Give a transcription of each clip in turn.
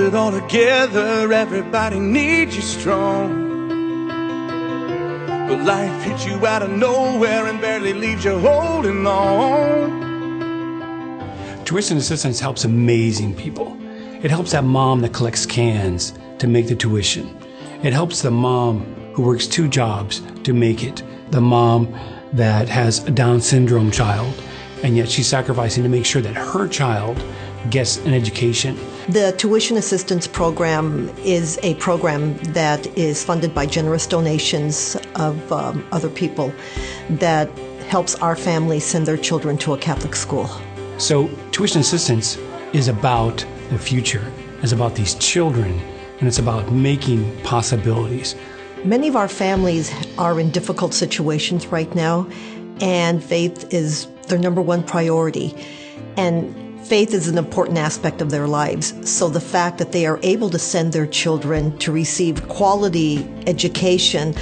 it all together, everybody needs you strong. But life hits you out of nowhere and barely leaves you holding on. Tuition assistance helps amazing people. It helps that mom that collects cans to make the tuition. It helps the mom who works 2 jobs to make it. The mom that has a Down syndrome child, and yet she's sacrificing to make sure that her child gets an education. The tuition assistance program is a program that is funded by generous donations of other people that helps our families send their children to a Catholic school. So tuition assistance is about the future. It's about these children, and it's about making possibilities. Many of our families are in difficult situations right now, and faith is their number 1 priority. And faith is an important aspect of their lives. So the fact that they are able to send their children to receive quality education,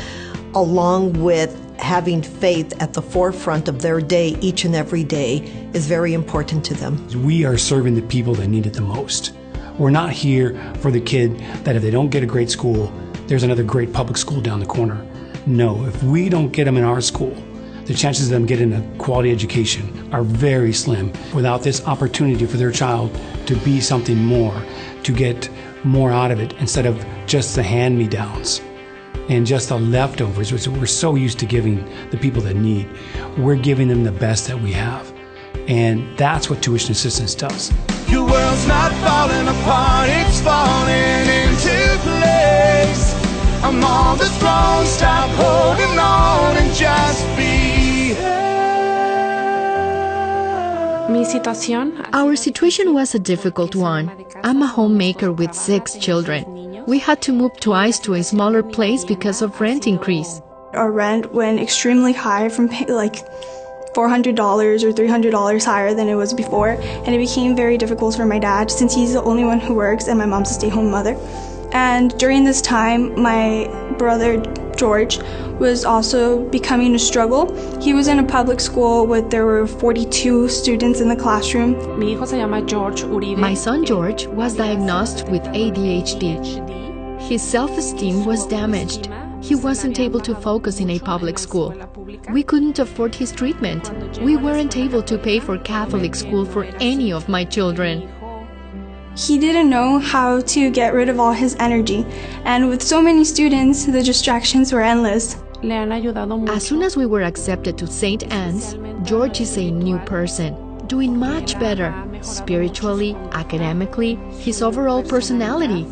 along with having faith at the forefront of their day each and every day, is very important to them. We are serving the people that need it the most. We're not here for the kid that if they don't get a great school, there's another great public school down the corner. No, if we don't get them in our school, the chances of them getting a quality education are very slim. Without this opportunity for their child to be something more, to get more out of it instead of just the hand-me-downs and just the leftovers, which we're so used to giving the people that need. We're giving them the best that we have. And that's what tuition assistance does. Your world's not falling apart, it's falling into place. I'm on the throne, stop holding on and just be. Our situation was a difficult one. I'm a homemaker with 6 children. We had to move twice to a smaller place because of rent increase. Our rent went extremely high, from like $400 or $300 higher than it was before, and it became very difficult for my dad since he's the only one who works and my mom's a stay-home mother. And during this time, my brother George was also becoming a struggle. He was in a public school there were 42 students in the classroom. My son George was diagnosed with ADHD. His self-esteem was damaged. He wasn't able to focus in a public school. We couldn't afford his treatment. We weren't able to pay for Catholic school for any of my children. He didn't know how to get rid of all his energy, and with so many students, the distractions were endless. As soon as we were accepted to St. Anne's, George is a new person, doing much better, spiritually, academically, his overall personality.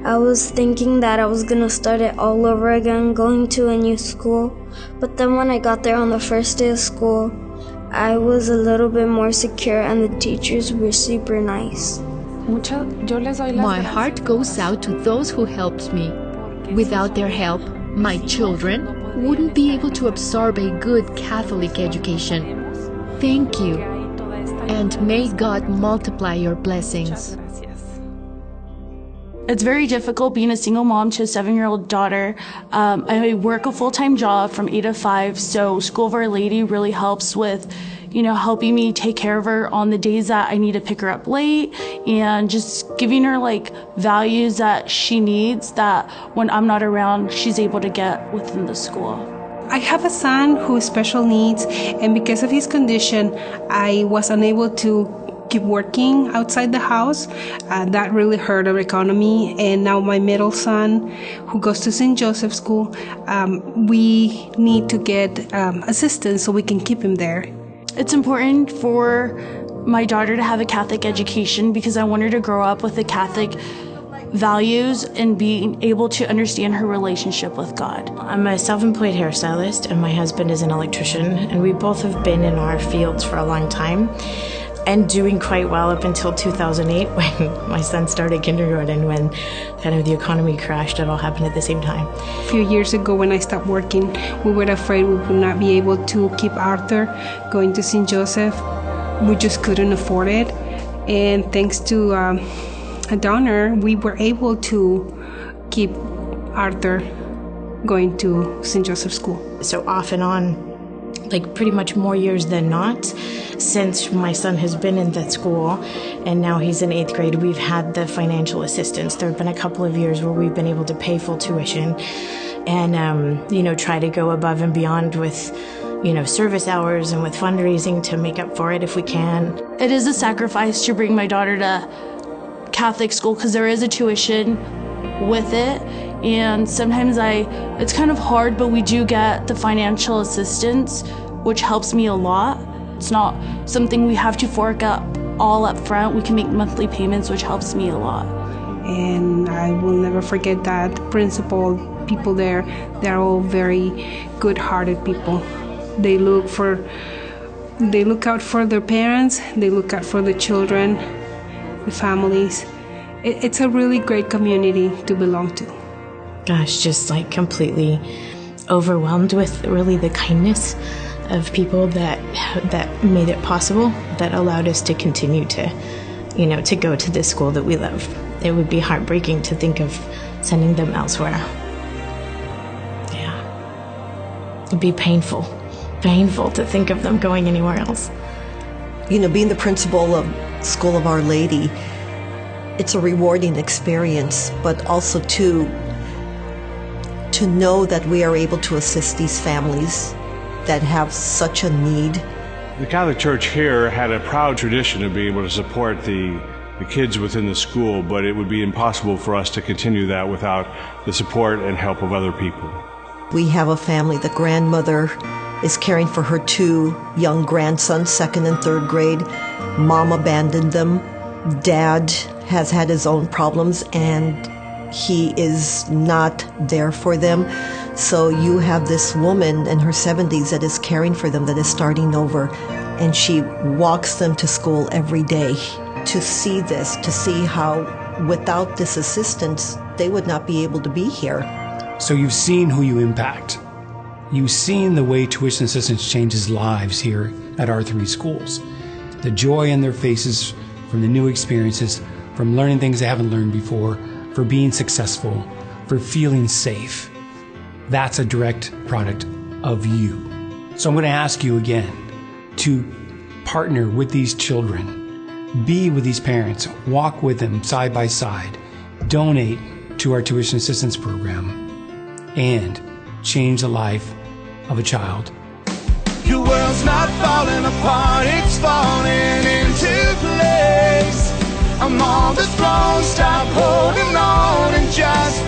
I was thinking that I was gonna start it all over again, going to a new school, but then when I got there on the first day of school, I was a little bit more secure and the teachers were super nice. My heart goes out to those who helped me. Without their help, my children wouldn't be able to absorb a good Catholic education. Thank you, and may God multiply your blessings. It's very difficult being a single mom to a 7-year-old daughter. I work a full-time job from 8 to 5, so School of Our Lady really helps with helping me take care of her on the days that I need to pick her up late, and just giving her values that she needs that when I'm not around, she's able to get within the school. I have a son who has special needs, and because of his condition, I was unable to keep working outside the house. That really hurt our economy, and now my middle son, who goes to St. Joseph School, we need to get assistance so we can keep him there. It's important for my daughter to have a Catholic education because I want her to grow up with the Catholic values and being able to understand her relationship with God. I'm a self-employed hairstylist and my husband is an electrician, and we both have been in our fields for a long time and doing quite well up until 2008 when my son started kindergarten, when kind of the economy crashed. It all happened at the same time. A few years ago when I stopped working, we were afraid we would not be able to keep Arthur going to St. Joseph. We just couldn't afford it. And thanks to a donor, we were able to keep Arthur going to St. Joseph School. So off and on, like pretty much more years than not since my son has been in that school, and now he's in 8th grade. We've had the financial assistance. There have been a couple of years where we've been able to pay full tuition and, try to go above and beyond with, service hours and with fundraising to make up for it if we can. It is a sacrifice to bring my daughter to Catholic school because there is a tuition with it, and sometimes it's kind of hard, but we do get the financial assistance, which helps me a lot. It's not something we have to fork up all up front. We can make monthly payments, which helps me a lot. And I will never forget that principal, people there, they're all very good-hearted people. They look out for their parents, they look out for the children, the families. It's a really great community to belong to. Gosh, just like completely overwhelmed with really the kindness of people that made it possible, that allowed us to continue to, to go to this school that we love. It would be heartbreaking to think of sending them elsewhere. Yeah. It'd be painful to think of them going anywhere else. Being the principal of School of Our Lady, it's a rewarding experience, but also to know that we are able to assist these families that have such a need. The Catholic Church here had a proud tradition of being able to support the kids within the school, but it would be impossible for us to continue that without the support and help of other people. We have a family. The grandmother is caring for her 2 young grandsons, 2nd and 3rd grade. Mom abandoned them. Dad has had his own problems, and he is not there for them. So you have this woman in her 70s that is caring for them, that is starting over, and she walks them to school every day. To see this, to see how without this assistance, they would not be able to be here. So you've seen who you impact. You've seen the way tuition assistance changes lives here at our 3 schools. The joy in their faces from the new experiences, from learning things they haven't learned before, for being successful, for feeling safe. That's a direct product of you. So I'm going to ask you again to partner with these children, be with these parents, walk with them side by side, donate to our tuition assistance program, and change the life of a child. Your world's not falling apart, it's falling into place. I'm on the throne, stop holding on and just